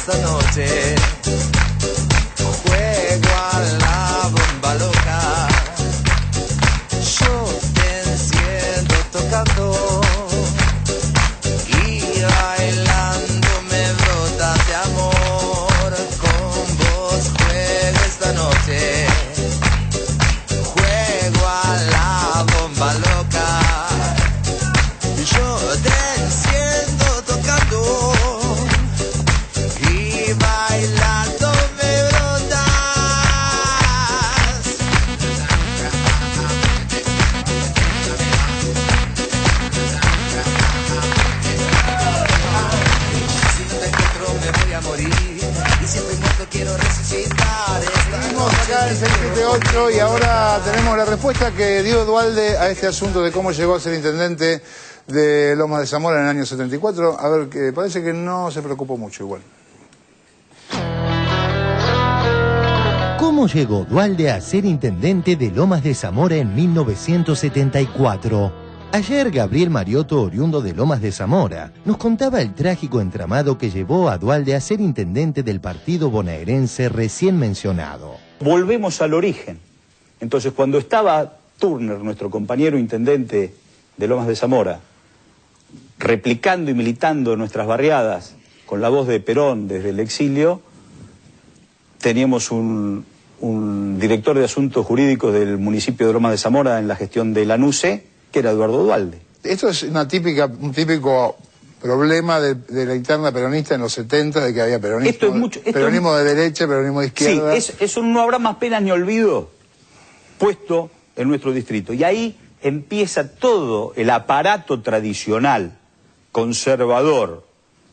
esta noche. Juego a la bomba loca. Yo te enciendo tocando y bailando me brota de amor. Con vos juego esta noche. Juego a la bomba loca. Yo te enciendo tocando y bailando me brotas. Si no te encuentro me voy a morir y si estoy muerto quiero resucitar. Seguimos acá en 678 y ahora tenemos la respuesta que dio Duhalde a este asunto de cómo llegó a ser intendente de Lomas de Zamora en el año 74. A ver, que parece que no se preocupó mucho igual. ¿Cómo llegó Duhalde a ser intendente de Lomas de Zamora en 1974? Ayer Gabriel Mariotto, oriundo de Lomas de Zamora, nos contaba el trágico entramado que llevó a Duhalde a ser intendente del partido bonaerense recién mencionado. Volvemos al origen. Entonces, cuando estaba Turner, nuestro compañero intendente de Lomas de Zamora, replicando y militando nuestras barriadas con la voz de Perón desde el exilio, teníamos un director de asuntos jurídicos del municipio de Lomas de Zamora en la gestión de Lanuse, que era Eduardo Duhalde. Esto es un típico problema de la interna peronista en los 70, de que había peronismo de derecha, peronismo de izquierda. Sí, eso no habrá más pena ni olvido puesto en nuestro distrito. Y ahí empieza todo el aparato tradicional, conservador,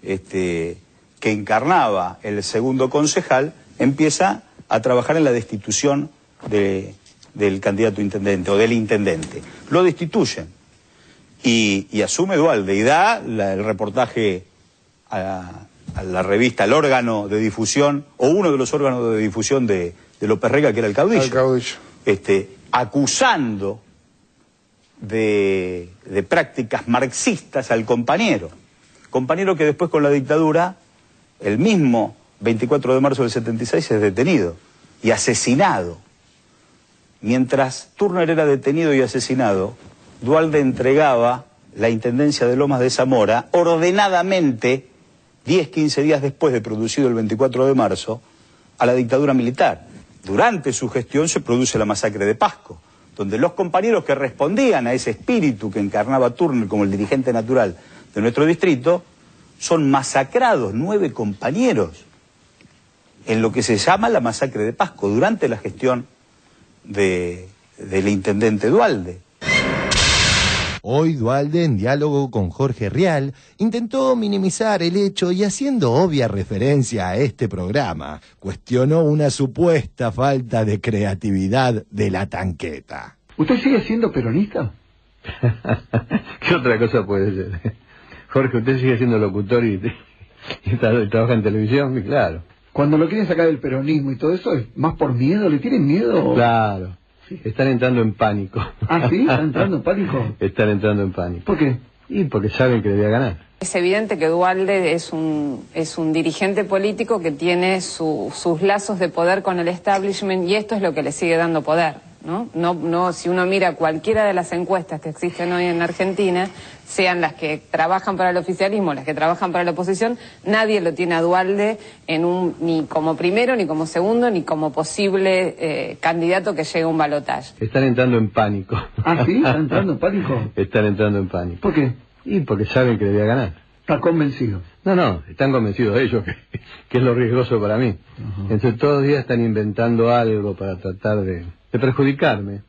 que encarnaba el segundo concejal, empieza a trabajar en la destitución del candidato intendente o del intendente. Lo destituyen y asume Duhalde y da el reportaje a la revista, al órgano de difusión, o uno de los órganos de difusión de López Rega, que era el Caudillo. El Caudillo. Acusando de prácticas marxistas al compañero que después con la dictadura, el mismo 24 de marzo del 76, es detenido y asesinado. Mientras Turner era detenido y asesinado, Duhalde entregaba la intendencia de Lomas de Zamora ordenadamente 10-15 días después de producido el 24 de marzo a la dictadura militar. Durante su gestión se produce la masacre de Pasco, donde los compañeros que respondían a ese espíritu que encarnaba Turner como el dirigente natural de nuestro distrito, son masacrados 9 compañeros en lo que se llama la masacre de Pasco, durante la gestión del intendente Duhalde. Hoy Duhalde, en diálogo con Jorge Rial, intentó minimizar el hecho y, haciendo obvia referencia a este programa, cuestionó una supuesta falta de creatividad de la tanqueta. ¿Usted sigue siendo peronista? ¿Qué otra cosa puede ser? Jorge, ¿usted sigue siendo locutor y trabaja en televisión? Y claro. Cuando lo quieren sacar del peronismo y todo eso, ¿es más por miedo? ¿Le tienen miedo? Claro. Sí. Están entrando en pánico. ¿Ah, sí? ¿Están entrando en pánico? Están entrando en pánico. ¿Por qué? Y porque saben que le voy a ganar. Es evidente que Duhalde es un dirigente político que tiene sus lazos de poder con el establishment, y esto es lo que le sigue dando poder, ¿no? No, si uno mira cualquiera de las encuestas que existen hoy en Argentina, sean las que trabajan para el oficialismo, las que trabajan para la oposición, nadie lo tiene a Duhalde ni como primero, ni como segundo, ni como posible candidato que llegue a un balotaje. Están entrando en pánico. ¿Ah, sí? ¿Están entrando en pánico? Están entrando en pánico. ¿Por qué? Y porque saben que le voy a ganar. ¿Está convencido? No, están convencidos ellos, que es lo riesgoso para mí. Entonces todos los días están inventando algo para tratar de perjudicarme,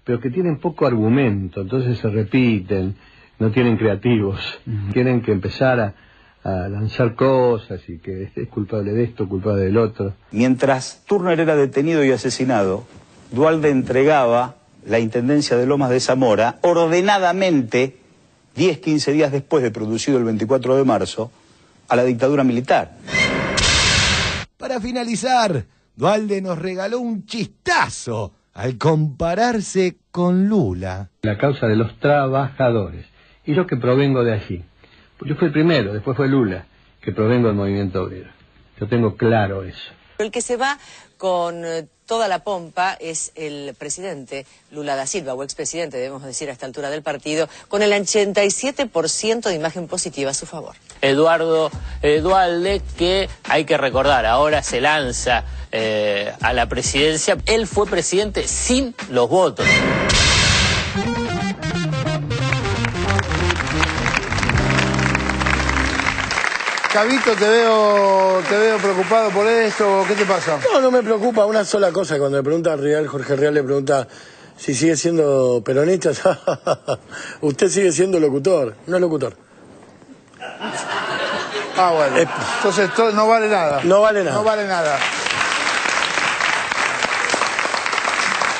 pero que tienen poco argumento, entonces se repiten, no tienen creativos. Tienen que empezar a lanzar cosas y que es culpable de esto, culpable del otro. Mientras Turner era detenido y asesinado, Duhalde entregaba la intendencia de Lomas de Zamora ordenadamente 10-15 días después de producido el 24 de marzo a la dictadura militar. Para finalizar, Duhalde nos regaló un chistazo al compararse con Lula. La causa de los trabajadores. Y yo que provengo de allí. Yo fui el primero, después fue Lula, que provengo del movimiento obrero. Yo tengo claro eso. El que se va con toda la pompa es el presidente Lula da Silva, o expresidente, debemos decir a esta altura del partido, con el 87% de imagen positiva a su favor. Eduardo Duhalde, que hay que recordar, ahora se lanza a la presidencia. Él fue presidente sin los votos. Cabito, te veo preocupado por esto. ¿Qué te pasa? No me preocupa una sola cosa. Cuando le pregunta a Real, Jorge Real le pregunta si sigue siendo peronista. Usted sigue siendo locutor, no es locutor. Ah, bueno. Entonces no vale nada. No vale nada. No vale nada.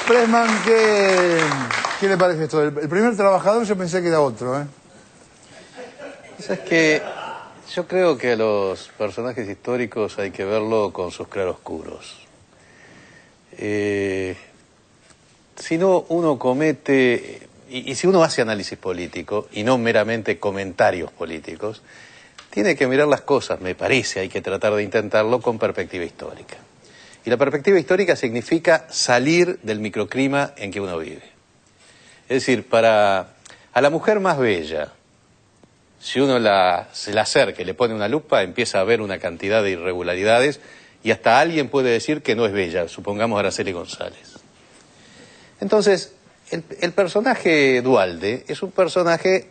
Pressman, ¿qué le parece esto? El primer trabajador yo pensé que era otro, ¿eh? Es que yo creo que a los personajes históricos hay que verlo con sus claroscuros. Si no, uno comete, y si uno hace análisis político y no meramente comentarios políticos, tiene que mirar las cosas, me parece, hay que tratar de intentarlo con perspectiva histórica. Y la perspectiva histórica significa salir del microclima en que uno vive. Es decir, a la mujer más bella, si uno se la acerca y le pone una lupa, empieza a ver una cantidad de irregularidades y hasta alguien puede decir que no es bella, supongamos Araceli González. Entonces, el personaje Duhalde es un personaje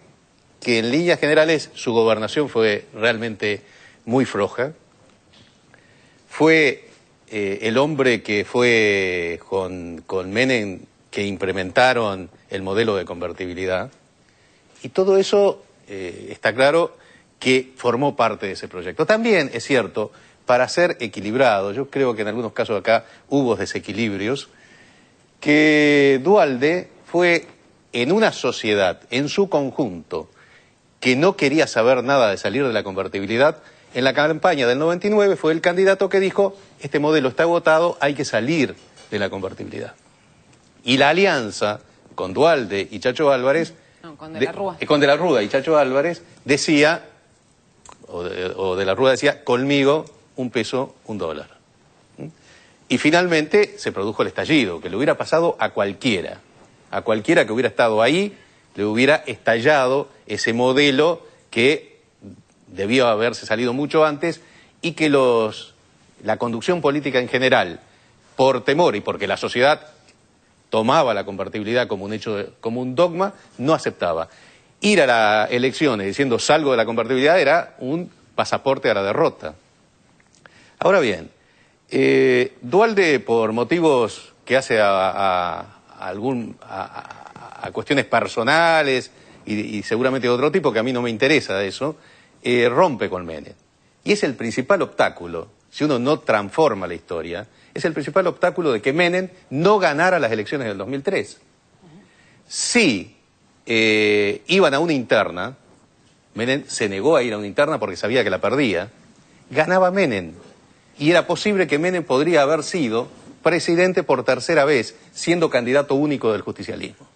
que en líneas generales su gobernación fue realmente muy floja. Fue el hombre que fue con Menem que implementaron el modelo de convertibilidad. Y todo eso está claro que formó parte de ese proyecto. También es cierto, para ser equilibrado, yo creo que en algunos casos acá hubo desequilibrios, que Duhalde fue en una sociedad, en su conjunto, que no quería saber nada de salir de la convertibilidad. En la campaña del 99 fue el candidato que dijo, este modelo está agotado, hay que salir de la convertibilidad. Y la alianza con Duhalde y Chacho Álvarez, con De la Rúa. Con De la Rúa y Chacho Álvarez, decía, o De la Rúa decía, conmigo un peso, $1. Y finalmente se produjo el estallido, que le hubiera pasado a cualquiera que hubiera estado ahí, le hubiera estallado ese modelo que debió haberse salido mucho antes y que la conducción política en general, por temor y porque la sociedad tomaba la convertibilidad como un hecho, como un dogma, no aceptaba. Ir a las elecciones diciendo salgo de la convertibilidad era un pasaporte a la derrota. Ahora bien, Duhalde, por motivos que hace a cuestiones personales y seguramente de otro tipo, que a mí no me interesa eso, rompe con Menem. Y es el principal obstáculo, si uno no transforma la historia, es el principal obstáculo de que Menem no ganara las elecciones del 2003. Si iban a una interna, Menem se negó a ir a una interna porque sabía que la perdía, ganaba Menem. Y era posible que Menem podría haber sido presidente por tercera vez, siendo candidato único del justicialismo.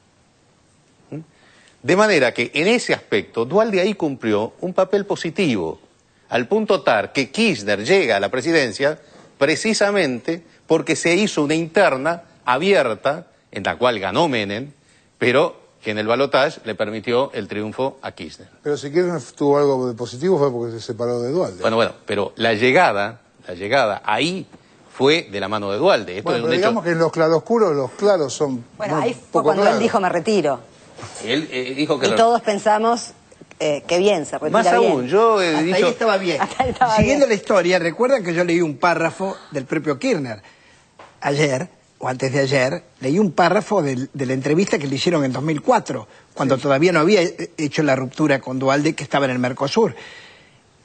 De manera que en ese aspecto, Duhalde ahí cumplió un papel positivo, al punto tal que Kirchner llega a la presidencia precisamente porque se hizo una interna abierta, en la cual ganó Menem, pero que en el balotaje le permitió el triunfo a Kirchner. Pero si Kirchner tuvo algo de positivo fue porque se separó de Duhalde. Bueno, pero la llegada ahí fue de la mano de Duhalde. Esto bueno, es un digamos hecho... que en los claroscuros, los claros son... Bueno, ahí fue cuando él dijo me retiro. Él dijo que... Y todos pensamos que bien, se retira más aún, bien. yo he Hasta dicho... ahí estaba bien. Hasta ahí estaba Siguiendo bien. la historia, recuerdan que yo leí un párrafo del propio Kirchner. Ayer, o antes de ayer, leí un párrafo de la entrevista que le hicieron en 2004, cuando todavía no había hecho la ruptura con Duhalde, que estaba en el Mercosur.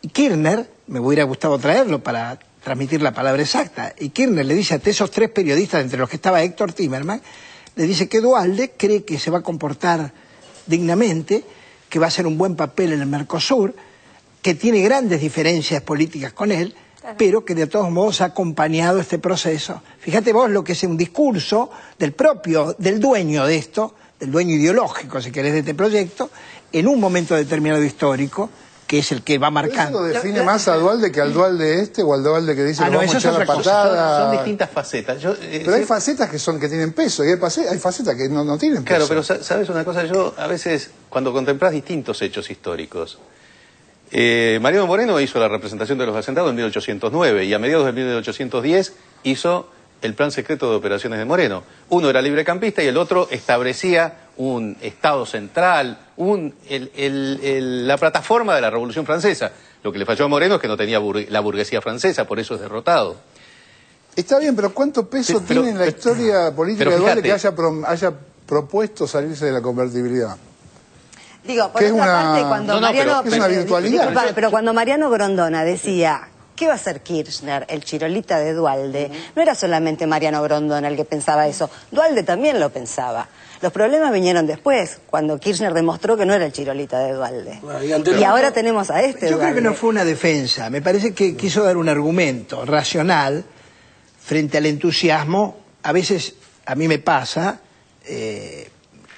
Y Kirchner, me hubiera gustado traerlo para transmitir la palabra exacta, y Kirchner le dice a esos tres periodistas, entre los que estaba Héctor Timerman, le dice que Duhalde cree que se va a comportar dignamente, que va a hacer un buen papel en el Mercosur, que tiene grandes diferencias políticas con él, pero que de todos modos ha acompañado este proceso. Fíjate vos lo que es un discurso del dueño de esto, del dueño ideológico, si querés, de este proyecto, en un momento determinado histórico, que es el que va marcando. ¿Eso define más a Duhalde que al Duhalde este o al Duhalde que dice que vamos a echar la patada? Son distintas facetas. Pero hay facetas que tienen peso y hay facetas que no tienen peso. Claro, pero ¿sabes una cosa? Yo a veces, cuando contemplás distintos hechos históricos, Mariano Moreno hizo la representación de los hacendados en 1809 y a mediados de 1810 hizo el plan secreto de operaciones de Moreno. Uno era librecampista y el otro establecía un Estado central, la plataforma de la Revolución Francesa. Lo que le falló a Moreno es que no tenía la burguesía francesa, por eso es derrotado. Está bien, pero ¿cuánto peso tiene en la historia política de Duhalde que haya propuesto salirse de la convertibilidad? Digo, por otra parte, cuando Mariano... es una virtualidad. Disculpame, pero cuando Mariano Grondona decía... ¿Qué va a hacer Kirchner, el chirolita de Duhalde? No era solamente Mariano Grondona el que pensaba eso, Duhalde también lo pensaba. Los problemas vinieron después, cuando Kirchner demostró que no era el chirolita de Duhalde. Y ahora tenemos a este Yo Duhalde. creo que no fue una defensa, me parece que quiso dar un argumento racional frente al entusiasmo. A veces, a mí me pasa,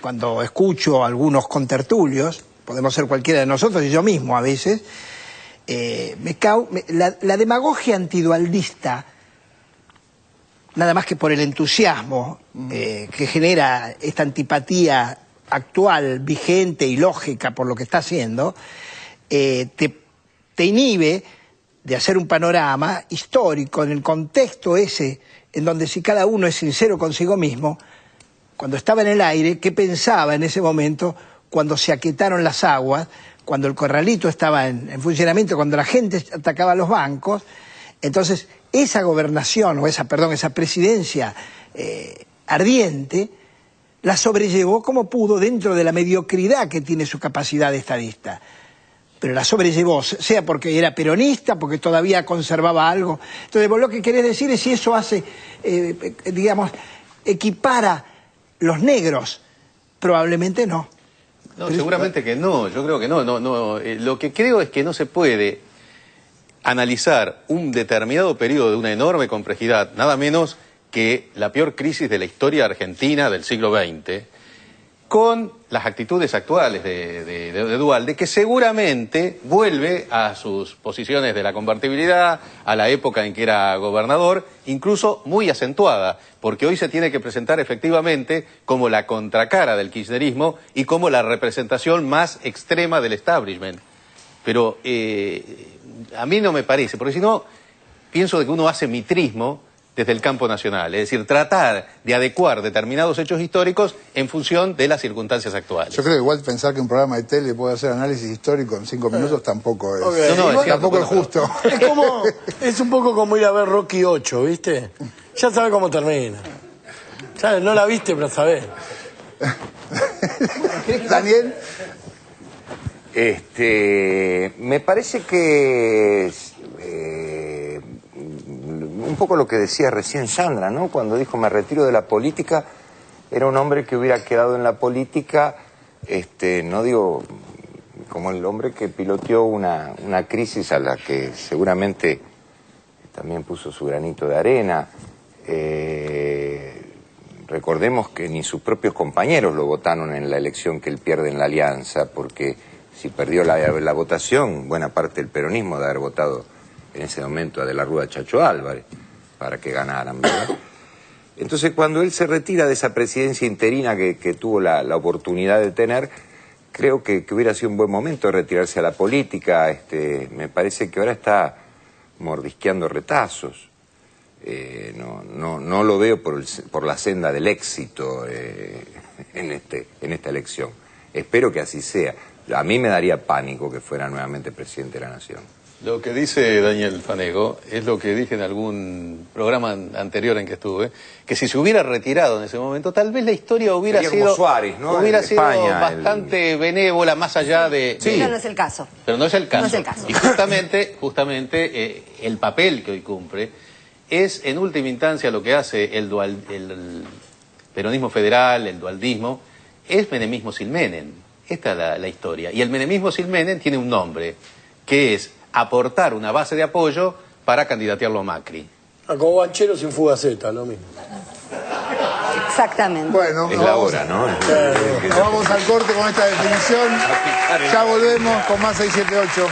cuando escucho a algunos contertulios, podemos ser cualquiera de nosotros y yo mismo a veces... la demagogia antidualdista, nada más que por el entusiasmo que genera esta antipatía actual, vigente y lógica por lo que está haciendo, te inhibe de hacer un panorama histórico en el contexto ese, en donde si cada uno es sincero consigo mismo, cuando estaba en el aire, ¿qué pensaba en ese momento cuando se aquietaron las aguas? Cuando el corralito estaba en funcionamiento, cuando la gente atacaba a los bancos. Entonces, esa gobernación, esa presidencia ardiente, la sobrellevó como pudo dentro de la mediocridad que tiene su capacidad de estadista. Pero la sobrellevó, sea porque era peronista, porque todavía conservaba algo. Entonces, vos lo que querés decir es si eso hace, digamos, equipara los negros. Probablemente no. No, seguramente que no, yo creo que no. Lo que creo es que no se puede analizar un determinado periodo de una enorme complejidad, nada menos que la peor crisis de la historia argentina del siglo XX, con las actitudes actuales de Duhalde, que seguramente vuelve a sus posiciones de la convertibilidad, a la época en que era gobernador, incluso muy acentuada, porque hoy se tiene que presentar efectivamente como la contracara del kirchnerismo y como la representación más extrema del establishment. Pero a mí no me parece, porque si no, pienso de que uno hace mitrismo desde el campo nacional, es decir, tratar de adecuar determinados hechos históricos en función de las circunstancias actuales. Yo creo que igual pensar que un programa de tele puede hacer análisis histórico en 5 minutos tampoco es, tampoco es justo. Es un poco como ir a ver Rocky 8, ¿viste? Ya sabes cómo termina. Ya no la viste, pero sabés. Daniel. Me parece que un poco lo que decía recién Sandra, ¿no? Cuando dijo me retiro de la política, era un hombre que hubiera quedado en la política, no digo como el hombre que piloteó una crisis a la que seguramente también puso su granito de arena. Recordemos que ni sus propios compañeros lo votaron en la elección que él pierde en la Alianza, porque si perdió la votación, buena parte del peronismo de haber votado en ese momento a De la Rúa Chacho Álvarez para que ganaran, ¿verdad? Entonces, cuando él se retira de esa presidencia interina que tuvo la oportunidad de tener, creo que hubiera sido un buen momento de retirarse a la política. Me parece que ahora está mordisqueando retazos. No lo veo por la senda del éxito en esta elección. Espero que así sea. A mí me daría pánico que fuera nuevamente presidente de la Nación. Lo que dice Daniel Fanego es lo que dije en algún programa anterior en que estuve, que si se hubiera retirado en ese momento, tal vez la historia hubiera Sería sido, como Suárez, ¿no? hubiera sido España, bastante benévola, más allá de... Sí. Pero no es el caso. Pero no es el caso. No es el caso. Y justamente el papel que hoy cumple es en última instancia lo que hace el peronismo federal, el dualdismo, es menemismo sin Menem. Esta es la historia. Y el menemismo sin Menem tiene un nombre, que es aportar una base de apoyo para candidatearlo a Macri. Como Banchero sin Fugaceta, lo mismo. Exactamente. Bueno, Es la hora, ¿no? Nos vamos al corte con esta definición. Ya volvemos con más 678.